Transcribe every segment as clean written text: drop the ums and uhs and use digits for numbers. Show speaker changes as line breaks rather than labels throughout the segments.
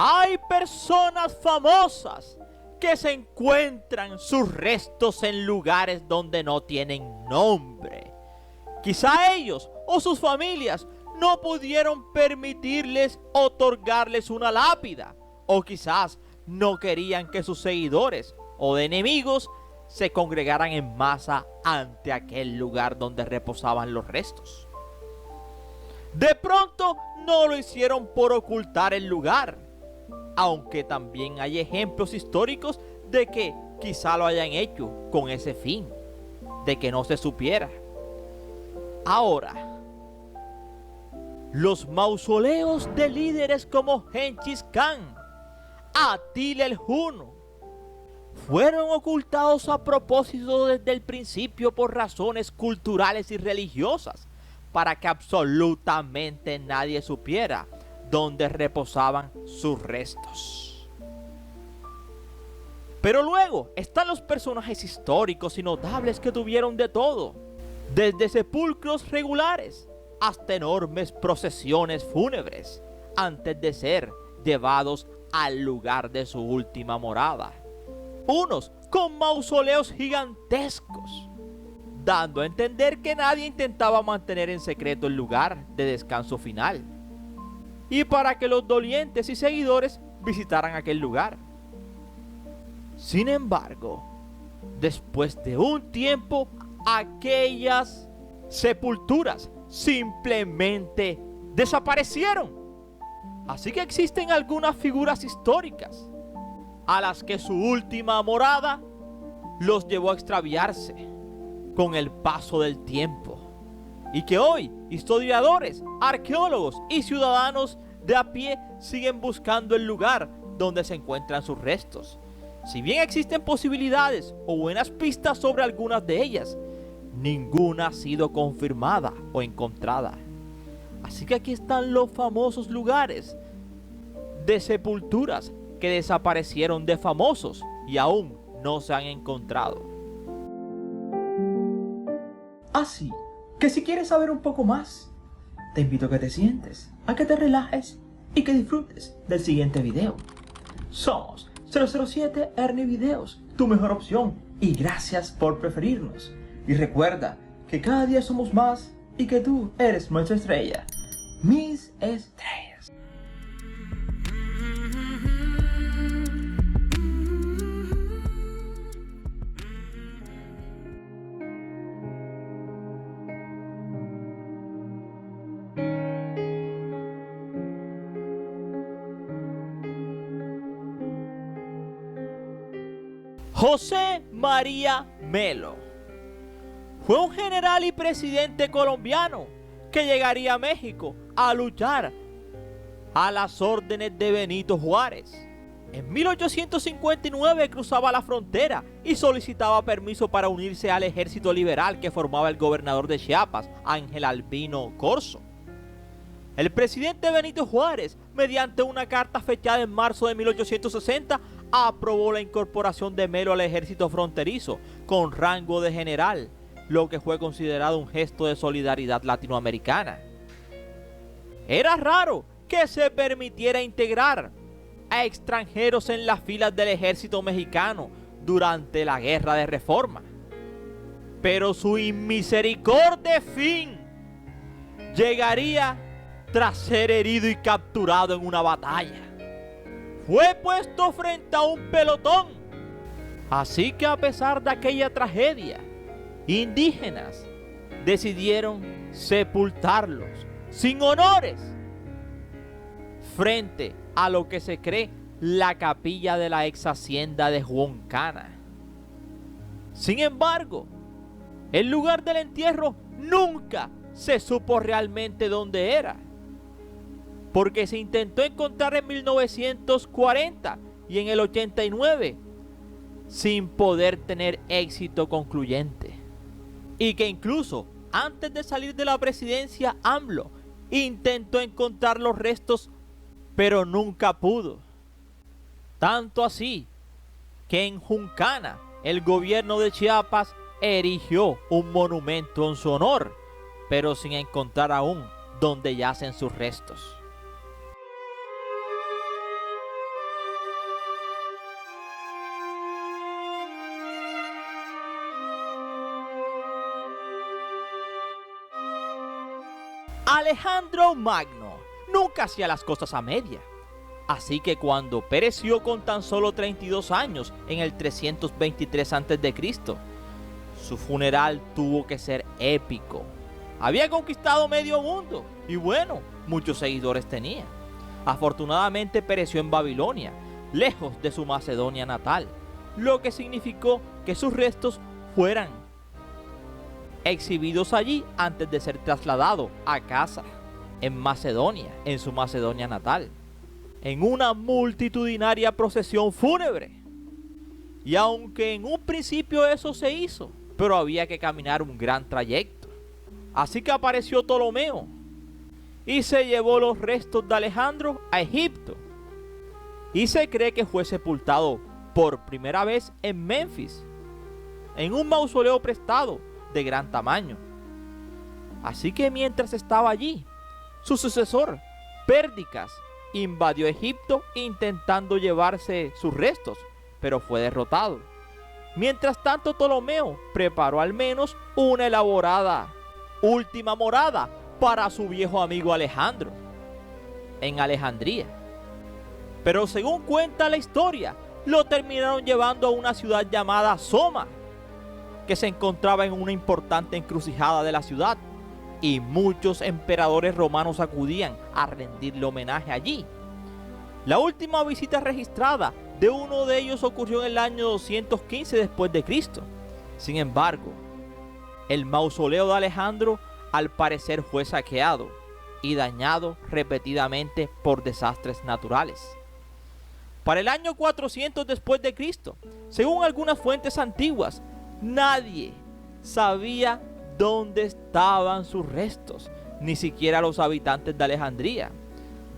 Hay personas famosas que se encuentran sus restos en lugares donde no tienen nombre. Quizá ellos o sus familias no pudieron permitirles otorgarles una lápida, o quizás no querían que sus seguidores o de enemigos se congregaran en masa ante aquel lugar donde reposaban los restos. De pronto no lo hicieron por ocultar el lugar, aunque también hay ejemplos históricos de que quizá lo hayan hecho con ese fin, de que no se supiera. Ahora, los mausoleos de líderes como Genghis Khan, Atila el Huno, fueron ocultados a propósito desde el principio por razones culturales y religiosas, para que absolutamente nadie supiera dónde reposaban sus restos. Pero luego están los personajes históricos y notables que tuvieron de todo, desde sepulcros regulares hasta enormes procesiones fúnebres, antes de ser llevados al lugar de su última morada. Unos con mausoleos gigantescos, dando a entender que nadie intentaba mantener en secreto el lugar de descanso final, y para que los dolientes y seguidores visitaran aquel lugar. Sin embargo, después de un tiempo, aquellas sepulturas simplemente desaparecieron. Así que existen algunas figuras históricas a las que su última morada los llevó a extraviarse con el paso del tiempo, y que hoy historiadores, arqueólogos y ciudadanos de a pie siguen buscando el lugar donde se encuentran sus restos. Si bien existen posibilidades o buenas pistas sobre algunas de ellas, ninguna ha sido confirmada o encontrada. Así que aquí están los famosos lugares de sepulturas que desaparecieron de famosos y aún no se han encontrado.
Así que si quieres saber un poco más, te invito a que te sientes, a que te relajes y que disfrutes del siguiente video. Somos 007 Ernie Videos, tu mejor opción, y gracias por preferirnos. Y recuerda que cada día somos más y que tú eres nuestra estrella. Mis estrellas.
José María Melo fue un general y presidente colombiano que llegaría a México a luchar a las órdenes de Benito Juárez. En 1859 cruzaba la frontera y solicitaba permiso para unirse al ejército liberal que formaba el gobernador de Chiapas, Ángel Albino Corzo. El presidente Benito Juárez, mediante una carta fechada en marzo de 1860, aprobó la incorporación de Melo al ejército fronterizo con rango de general, lo que fue considerado un gesto de solidaridad latinoamericana. Era raro que se permitiera integrar a extranjeros en las filas del ejército mexicano durante la Guerra de Reforma, pero su inmisericordiable fin llegaría tras ser herido y capturado en una batalla. Fue puesto frente a un pelotón. Así que a pesar de aquella tragedia, indígenas decidieron sepultarlos sin honores frente a lo que se cree la capilla de la ex hacienda de Huancana. Sin embargo, el lugar del entierro nunca se supo realmente dónde era, porque se intentó encontrar en 1940 y en el 89 sin poder tener éxito concluyente, y que incluso antes de salir de la presidencia, AMLO intentó encontrar los restos pero nunca pudo. Tanto así que en Juncana el gobierno de Chiapas erigió un monumento en su honor, pero sin encontrar aún dónde yacen sus restos. Alejandro Magno nunca hacía las cosas a media. Así que cuando pereció con tan solo 32 años en el 323 a.C., su funeral tuvo que ser épico. Había conquistado medio mundo y bueno, muchos seguidores tenía. Afortunadamente pereció en Babilonia, lejos de su Macedonia natal, lo que significó que sus restos fueran exhibidos allí antes de ser trasladado a casa en Macedonia, en su Macedonia natal, en una multitudinaria procesión fúnebre. Y aunque en un principio eso se hizo, pero había que caminar un gran trayecto. Así que apareció Ptolomeo y se llevó los restos de Alejandro a Egipto. Y se cree que fue sepultado por primera vez en Memphis, en un mausoleo prestado de gran tamaño. Así que mientras estaba allí, su sucesor, Pérdicas, invadió Egipto intentando llevarse sus restos, pero fue derrotado. Mientras tanto, Ptolomeo preparó al menos una elaborada última morada para su viejo amigo Alejandro, en Alejandría. Pero según cuenta la historia, lo terminaron llevando a una ciudad llamada Soma, que se encontraba en una importante encrucijada de la ciudad, y muchos emperadores romanos acudían a rendirle homenaje allí. La última visita registrada de uno de ellos ocurrió en el año 215 después de Cristo. Sin embargo, el mausoleo de Alejandro al parecer fue saqueado y dañado repetidamente por desastres naturales. Para el año 400 después de Cristo, según algunas fuentes antiguas, nadie sabía dónde estaban sus restos, ni siquiera los habitantes de Alejandría.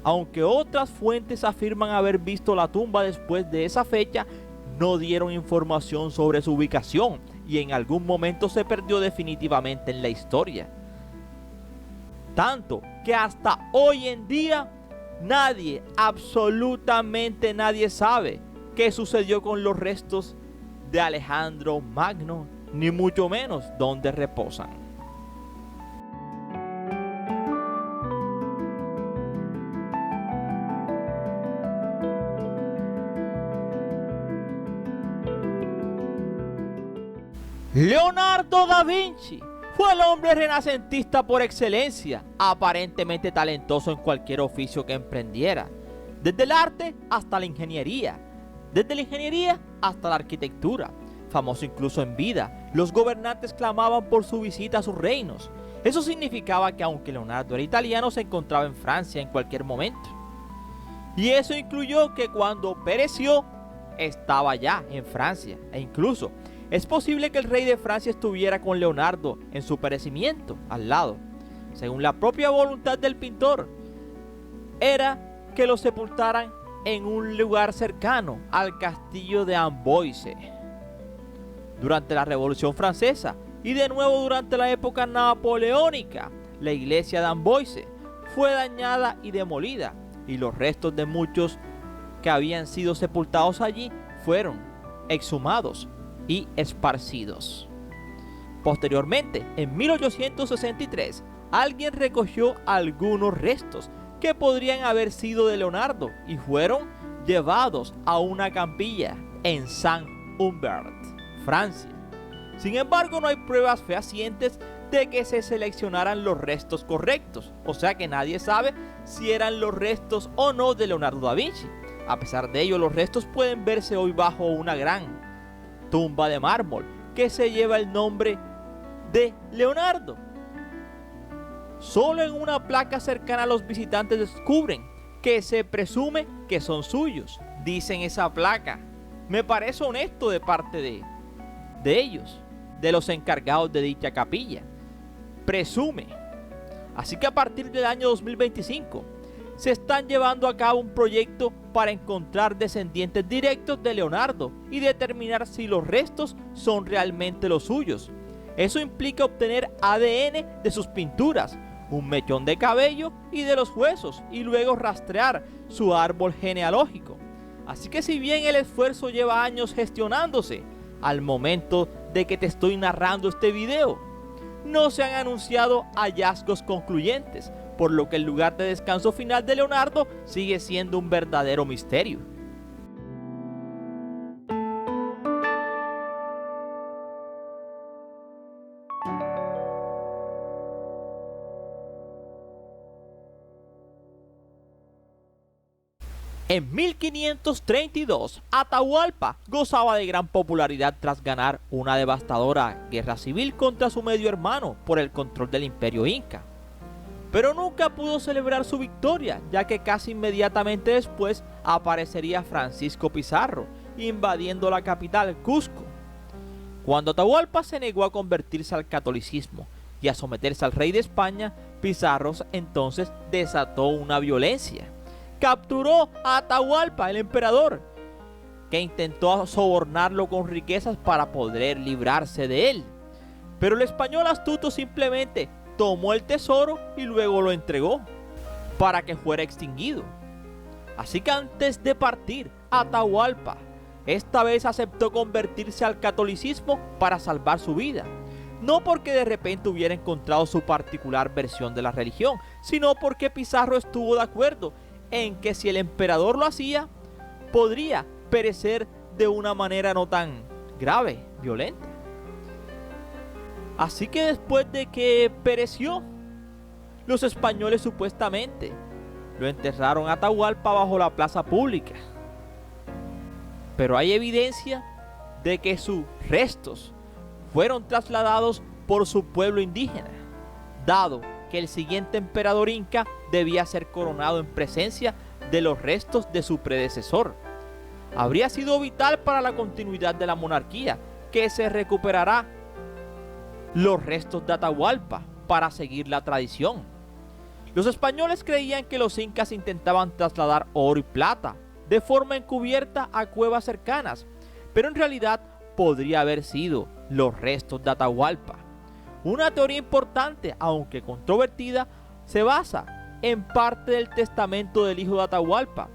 Aunque otras fuentes afirman haber visto la tumba después de esa fecha, no dieron información sobre su ubicación y en algún momento se perdió definitivamente en la historia. Tanto que hasta hoy en día nadie, absolutamente nadie sabe qué sucedió con los restos de Alejandro Magno, ni mucho menos dónde reposan. Leonardo da Vinci fue el hombre renacentista por excelencia, aparentemente talentoso en cualquier oficio que emprendiera, desde el arte hasta la ingeniería, desde la ingeniería hasta la arquitectura. Famoso incluso en vida, los gobernantes clamaban por su visita a sus reinos. Eso significaba que aunque Leonardo era italiano, se encontraba en Francia en cualquier momento. Y eso incluyó que cuando pereció, estaba ya en Francia, e incluso es posible que el rey de Francia estuviera con Leonardo en su perecimiento al lado. Según la propia voluntad del pintor, era que lo sepultaran en un lugar cercano al castillo de Amboise durante la Revolución Francesa y de nuevo durante la época napoleónica. La iglesia de Amboise fue dañada y demolida, y los restos de muchos que habían sido sepultados allí fueron exhumados y esparcidos. Posteriormente, en 1863, alguien recogió algunos restos que podrían haber sido de Leonardo y fueron llevados a una capilla en Saint-Humbert, Francia. Sin embargo, no hay pruebas fehacientes de que se seleccionaran los restos correctos, o sea que nadie sabe si eran los restos o no de Leonardo da Vinci. A pesar de ello, los restos pueden verse hoy bajo una gran tumba de mármol que se lleva el nombre de Leonardo. Solo en una placa cercana a los visitantes descubren que se presume que son suyos. Dicen esa placa. Me parece honesto de parte de ellos, de los encargados de dicha capilla. Presume. Así que a partir del año 2025 se están llevando a cabo un proyecto para encontrar descendientes directos de Leonardo y determinar si los restos son realmente los suyos. Eso implica obtener ADN de sus pinturas, un mechón de cabello y de los huesos, y luego rastrear su árbol genealógico. Así que si bien el esfuerzo lleva años gestionándose, al momento de que te estoy narrando este video, no se han anunciado hallazgos concluyentes, por lo que el lugar de descanso final de Leonardo sigue siendo un verdadero misterio. En 1532, Atahualpa gozaba de gran popularidad tras ganar una devastadora guerra civil contra su medio hermano por el control del imperio inca. Pero nunca pudo celebrar su victoria, ya que casi inmediatamente después aparecería Francisco Pizarro, invadiendo la capital, Cusco. Cuando Atahualpa se negó a convertirse al catolicismo y a someterse al rey de España, Pizarro entonces desató una violencia. Capturó a Atahualpa, el emperador, que intentó sobornarlo con riquezas para poder librarse de él. Pero el español astuto simplemente tomó el tesoro y luego lo entregó para que fuera extinguido. Así que antes de partir, Atahualpa esta vez aceptó convertirse al catolicismo para salvar su vida. No porque de repente hubiera encontrado su particular versión de la religión, sino porque Pizarro estuvo de acuerdo en que si el emperador lo hacía, podría perecer de una manera no tan grave, violenta. Así que después de que pereció, los españoles supuestamente lo enterraron a Atahualpa bajo la plaza pública. Pero hay evidencia de que sus restos fueron trasladados por su pueblo indígena, dado que el siguiente emperador inca debía ser coronado en presencia de los restos de su predecesor. Habría sido vital para la continuidad de la monarquía que se recuperará los restos de Atahualpa para seguir la tradición. Los españoles creían que los incas intentaban trasladar oro y plata de forma encubierta a cuevas cercanas, pero en realidad podría haber sido los restos de Atahualpa. Una teoría importante, aunque controvertida, se basa en parte del testamento del hijo de Atahualpa,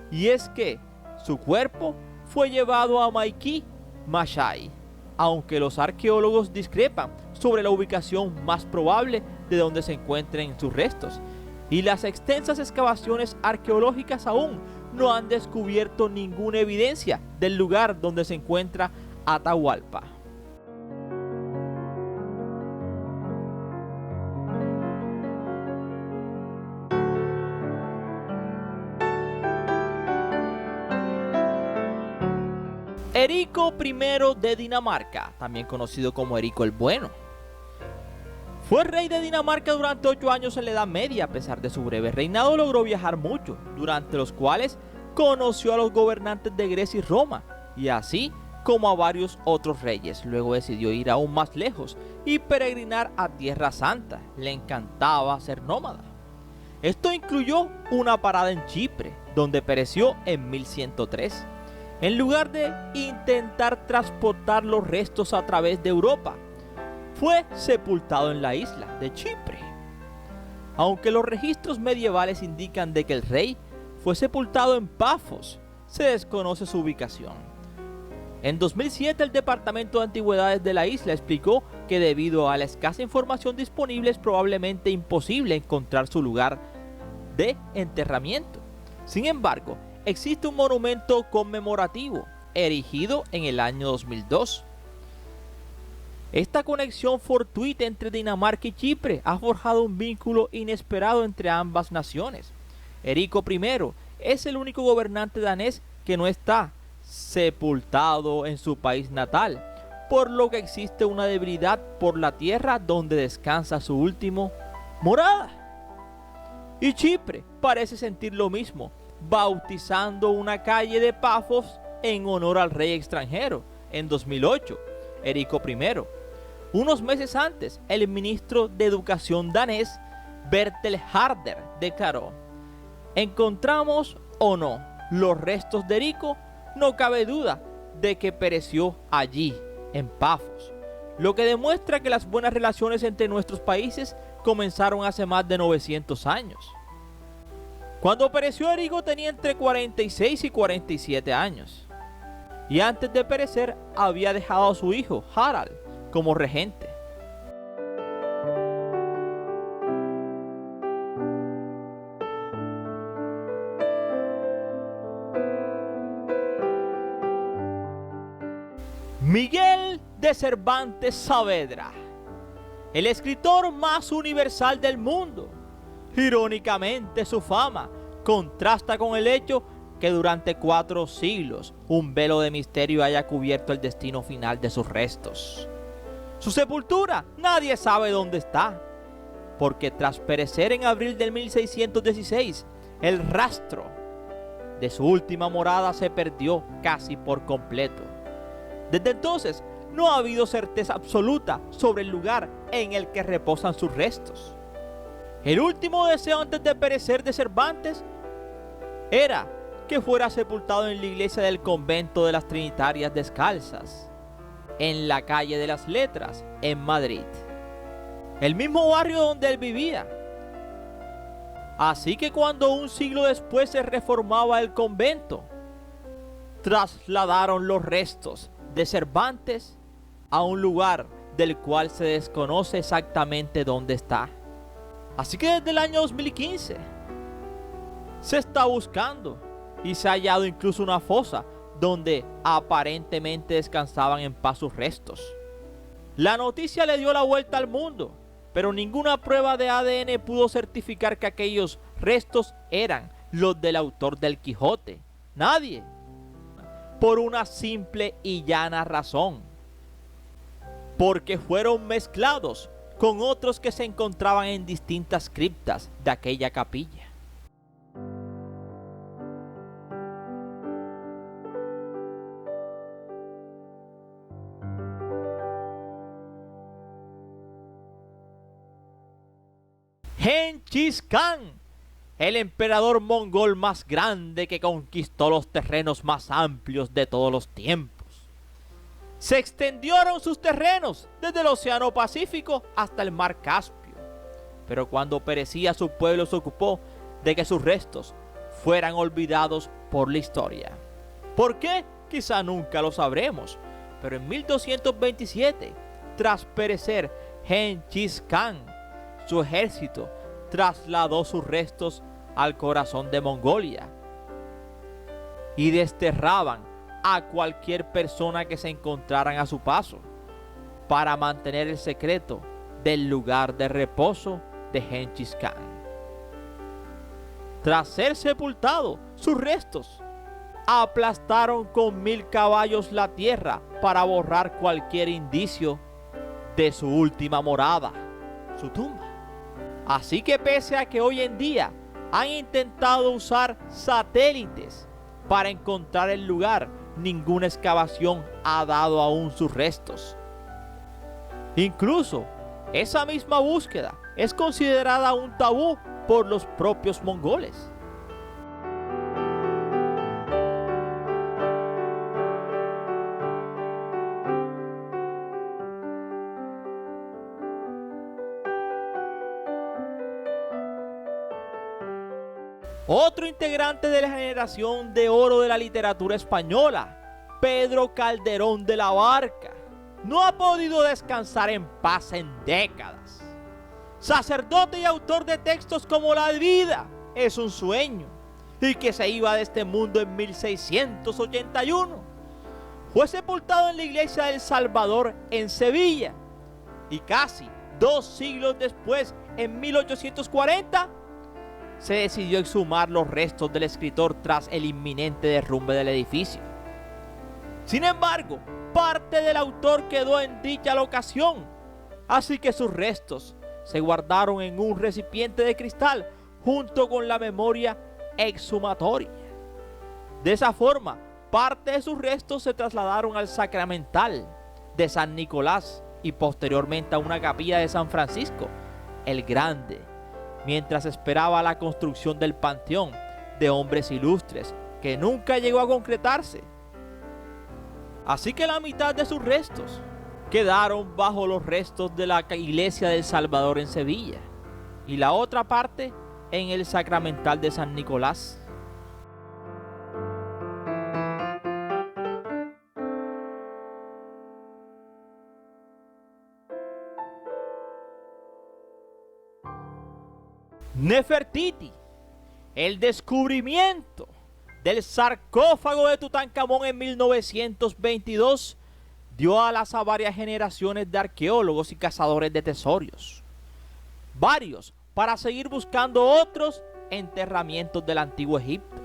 y es que su cuerpo fue llevado a Maiquí, Machay, aunque los arqueólogos discrepan sobre la ubicación más probable de donde se encuentren sus restos, y las extensas excavaciones arqueológicas aún no han descubierto ninguna evidencia del lugar donde se encuentra Atahualpa. Erico I de Dinamarca, también conocido como Erico el Bueno, fue rey de Dinamarca durante 8 años en la Edad Media. A pesar de su breve reinado, logró viajar mucho, durante los cuales conoció a los gobernantes de Grecia y Roma, y así como a varios otros reyes. Luego decidió ir aún más lejos y peregrinar a Tierra Santa. Le encantaba ser nómada. Esto incluyó una parada en Chipre, donde pereció en 1103. En lugar de intentar transportar los restos a través de Europa, fue sepultado en la isla de Chipre. Aunque los registros medievales indican de que el rey fue sepultado en Pafos, se desconoce su ubicación. En 2007, el Departamento de Antigüedades de la isla explicó que debido a la escasa información disponible es probablemente imposible encontrar su lugar de enterramiento. Sin embargo, existe un monumento conmemorativo erigido en el año 2002. Esta conexión fortuita entre Dinamarca y Chipre ha forjado un vínculo inesperado entre ambas naciones. Erico I es el único gobernante danés que no está sepultado en su país natal, por lo que existe una debilidad por la tierra donde descansa su último morada. Y Chipre parece sentir lo mismo, bautizando una calle de Pafos en honor al rey extranjero en 2008, Erico I. Unos meses antes, el ministro de Educación danés, Bertel Haarder, declaró: ¿encontramos o no los restos de Erico? No cabe duda de que pereció allí, en Pafos, lo que demuestra que las buenas relaciones entre nuestros países comenzaron hace más de 900 años. Cuando pereció Erico tenía entre 46 y 47 años, y antes de perecer había dejado a su hijo, Harald, como regente. Miguel de Cervantes Saavedra, el escritor más universal del mundo. Irónicamente, su fama contrasta con el hecho que durante 4 siglos un velo de misterio haya cubierto el destino final de sus restos. Su sepultura nadie sabe dónde está, porque tras perecer en abril del 1616, el rastro de su última morada se perdió casi por completo. Desde entonces no ha habido certeza absoluta sobre el lugar en el que reposan sus restos. El último deseo antes de perecer de Cervantes era que fuera sepultado en la iglesia del convento de las Trinitarias Descalzas, en la calle de las Letras, en Madrid, el mismo barrio donde él vivía. Así que cuando un siglo después se reformaba el convento, trasladaron los restos de Cervantes a un lugar del cual se desconoce exactamente dónde está. Así que desde el año 2015 se está buscando y se ha hallado incluso una fosa donde aparentemente descansaban en paz sus restos. La noticia le dio la vuelta al mundo, pero ninguna prueba de ADN pudo certificar que aquellos restos eran los del autor del Quijote. Nadie. Por una simple y llana razón: porque fueron mezclados con otros que se encontraban en distintas criptas de aquella capilla. Genghis Khan, el emperador mongol más grande que conquistó los terrenos más amplios de todos los tiempos. Se extendieron sus terrenos desde el Océano Pacífico hasta el Mar Caspio, pero cuando perecía su pueblo se ocupó de que sus restos fueran olvidados por la historia. ¿Por qué? Quizá nunca lo sabremos, pero en 1227, tras perecer Genghis Khan, su ejército trasladó sus restos al corazón de Mongolia y desterraban a cualquier persona que se encontraran a su paso para mantener el secreto del lugar de reposo de Genghis Khan. Tras ser sepultado, sus restos aplastaron con 1000 caballos la tierra para borrar cualquier indicio de su última morada, su tumba. Así que pese a que hoy en día han intentado usar satélites para encontrar el lugar, ninguna excavación ha dado aún sus restos. Incluso esa misma búsqueda es considerada un tabú por los propios mongoles. Otro integrante de la generación de oro de la literatura española, Pedro Calderón de la Barca, no ha podido descansar en paz en décadas. Sacerdote y autor de textos como La vida es un sueño, y que se iba de este mundo en 1681. Fue sepultado en la iglesia del Salvador en Sevilla, y casi 2 siglos después, en 1840, se decidió exhumar los restos del escritor tras el inminente derrumbe del edificio. Sin embargo, parte del autor quedó en dicha locación, así que sus restos se guardaron en un recipiente de cristal junto con la memoria exhumatoria. De esa forma, parte de sus restos se trasladaron al Sacramental de San Nicolás y posteriormente a una capilla de San Francisco el Grande, mientras esperaba la construcción del panteón de hombres ilustres, que nunca llegó a concretarse. Así que la mitad de sus restos quedaron bajo los restos de la iglesia del Salvador en Sevilla, y la otra parte en el Sacramental de San Nicolás. Nefertiti, el descubrimiento del sarcófago de Tutankamón en 1922 dio alas a varias generaciones de arqueólogos y cazadores de tesoros. Varios para seguir buscando otros enterramientos del antiguo Egipto.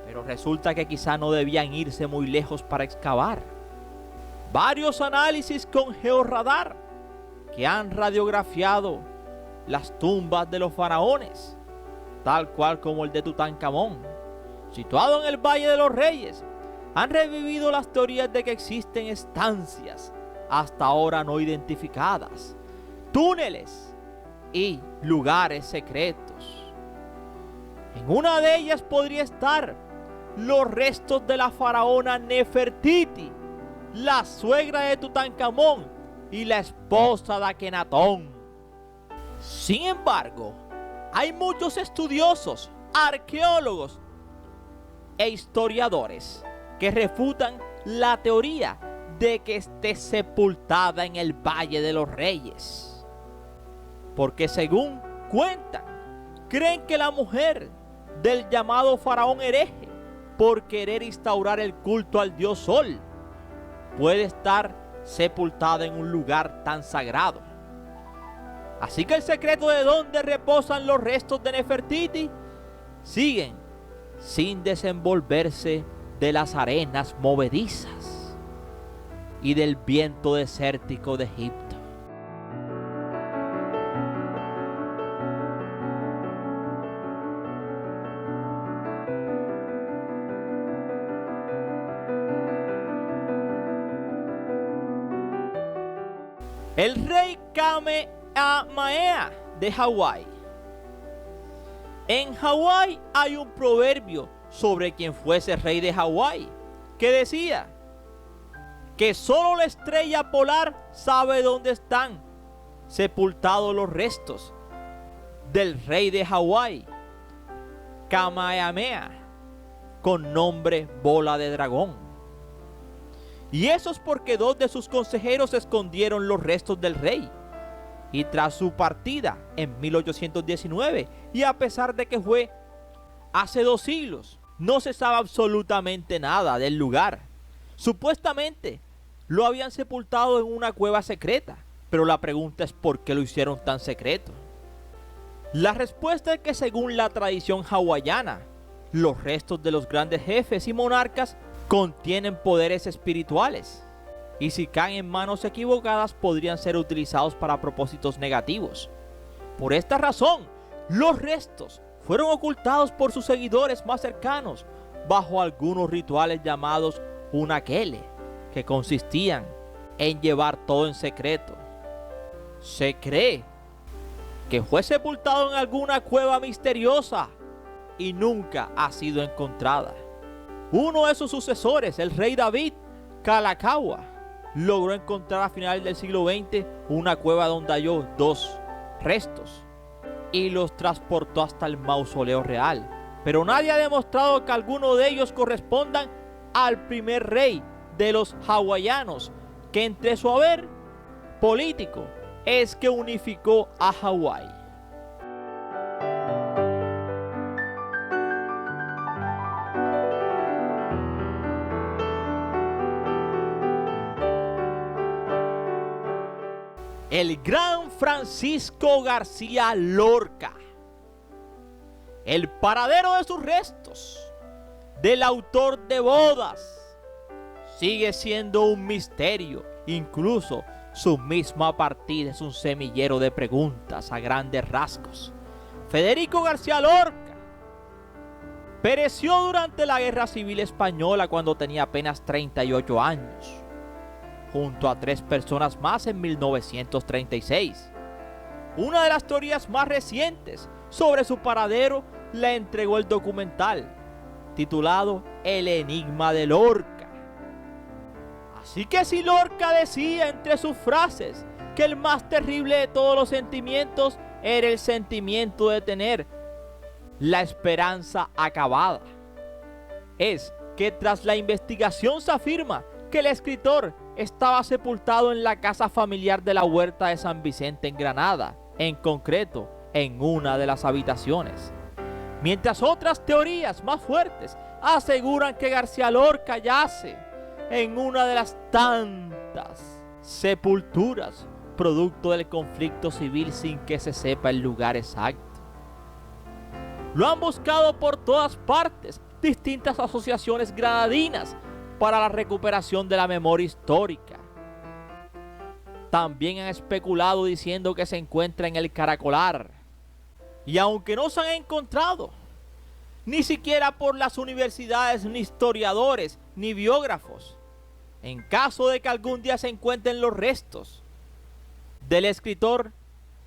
Pero resulta que quizá no debían irse muy lejos para excavar. Varios análisis con georradar que han radiografiado las tumbas de los faraones, tal cual como el de Tutankamón, situado en el Valle de los Reyes, han revivido las teorías de que existen estancias hasta ahora no identificadas, túneles y lugares secretos. En una de ellas podría estar los restos de la faraona Nefertiti, la suegra de Tutankamón y la esposa de Akenatón. Sin embargo, hay muchos estudiosos, arqueólogos e historiadores que refutan la teoría de que esté sepultada en el Valle de los Reyes. Porque según cuentan, creen que la mujer del llamado faraón hereje, por querer instaurar el culto al dios Sol, puede estar sepultada en un lugar tan sagrado. Así que el secreto de dónde reposan los restos de Nefertiti siguen sin desenvolverse de las arenas movedizas y del viento desértico de Egipto. El rey Kamehameha de Hawái. En Hawái hay un proverbio sobre quien fuese rey de Hawái que decía que solo la estrella polar sabe dónde están sepultados los restos del rey de Hawái, Kamehameha, con nombre Bola de Dragón. Y eso es porque dos de sus consejeros escondieron los restos del rey. Y tras su partida en 1819, y a pesar de que fue hace 2 siglos, no se sabe absolutamente nada del lugar. Supuestamente lo habían sepultado en una cueva secreta, pero la pregunta es ¿por qué lo hicieron tan secreto? La respuesta es que según la tradición hawaiana, los restos de los grandes jefes y monarcas contienen poderes espirituales, y si caen en manos equivocadas podrían ser utilizados para propósitos negativos. Por esta razón, los restos fueron ocultados por sus seguidores más cercanos bajo algunos rituales llamados unakele, que consistían en llevar todo en secreto. Se cree que fue sepultado en alguna cueva misteriosa y nunca ha sido encontrada. Uno de sus sucesores, el rey David Kalakaua, logró encontrar a finales del siglo XX una cueva donde halló 2 restos y los transportó hasta el mausoleo real. Pero nadie ha demostrado que alguno de ellos correspondan al primer rey de los hawaianos, que entre su haber político es que unificó a Hawái. El gran Francisco García Lorca. El paradero de sus restos, del autor de Bodas, sigue siendo un misterio. Incluso su misma partida es un semillero de preguntas a grandes rasgos. Federico García Lorca pereció durante la Guerra Civil Española cuando tenía apenas 38 años. Junto a 3 personas más en 1936. Una de las teorías más recientes sobre su paradero la entregó el documental titulado El Enigma de Lorca. Así que si Lorca decía entre sus frases que el más terrible de todos los sentimientos era el sentimiento de tener la esperanza acabada, es que tras la investigación se afirma que el escritor estaba sepultado en la casa familiar de la Huerta de San Vicente en Granada, en concreto en una de las habitaciones. Mientras otras teorías más fuertes aseguran que García Lorca yace en una de las tantas sepulturas producto del conflicto civil sin que se sepa el lugar exacto. Lo han buscado por todas partes distintas asociaciones granadinas para la recuperación de la memoria histórica. También han especulado diciendo que se encuentra en el Caracolar. Y aunque no se han encontrado, ni siquiera por las universidades, ni historiadores, ni biógrafos, en caso de que algún día se encuentren los restos del escritor,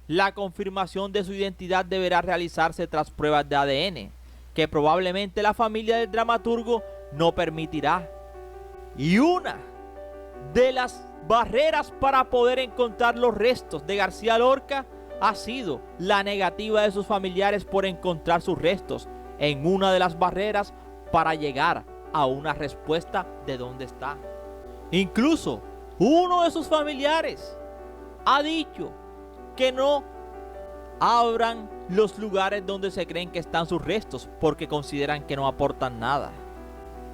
la confirmación de su identidad deberá realizarse tras pruebas de ADN, que probablemente la familia del dramaturgo no permitirá. Y una de las barreras para poder encontrar los restos de García Lorca ha sido la negativa de sus familiares por encontrar sus restos en una de las barreras para llegar a una respuesta de dónde está. Incluso uno de sus familiares ha dicho que no abran los lugares donde se creen que están sus restos porque consideran que no aportan nada.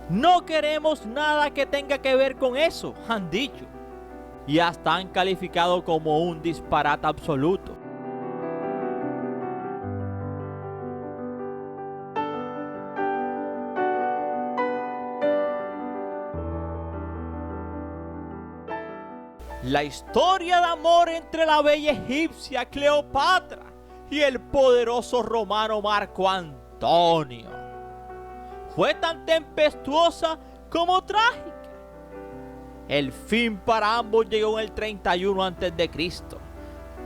No queremos nada que tenga que ver con eso, han dicho. Y hasta han calificado como un disparate absoluto. La historia de amor entre la bella egipcia Cleopatra y el poderoso romano Marco Antonio fue tan tempestuosa como trágica. El fin para ambos llegó en el 31 a.C.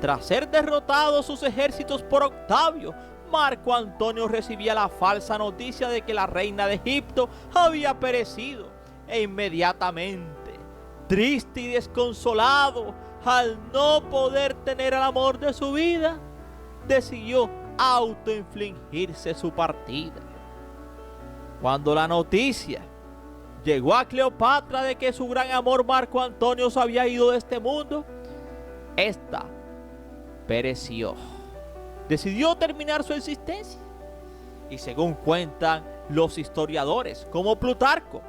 Tras ser derrotados sus ejércitos por Octavio, Marco Antonio recibía la falsa noticia de que la reina de Egipto había perecido e inmediatamente, triste y desconsolado, al no poder tener el amor de su vida, decidió autoinfligirse su partida. Cuando la noticia llegó a Cleopatra de que su gran amor Marco Antonio se había ido de este mundo, esta pereció. Decidió terminar su existencia. Y según cuentan los historiadores, como Plutarco,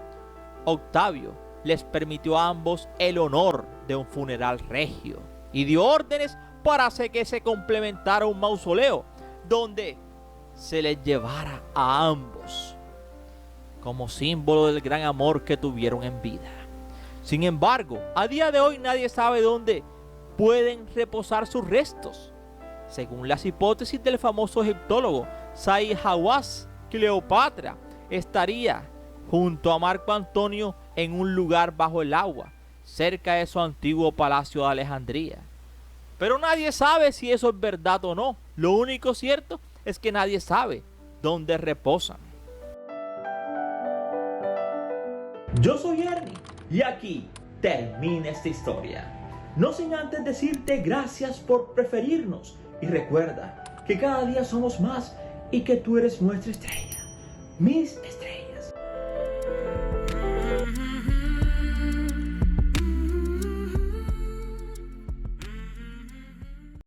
Octavio les permitió a ambos el honor de un funeral regio y dio órdenes para que se complementara un mausoleo donde se les llevara a ambos como símbolo del gran amor que tuvieron en vida. Sin embargo, a día de hoy nadie sabe dónde pueden reposar sus restos. Según las hipótesis del famoso egiptólogo Zahi Hawass, Cleopatra estaría junto a Marco Antonio en un lugar bajo el agua, cerca de su antiguo palacio de Alejandría. Pero nadie sabe si eso es verdad o no. Lo único cierto es que nadie sabe dónde reposan.
Yo soy Ernie y aquí termina esta historia. No sin antes decirte gracias por preferirnos y recuerda que cada día somos más y que tú eres nuestra estrella. Mis estrellas.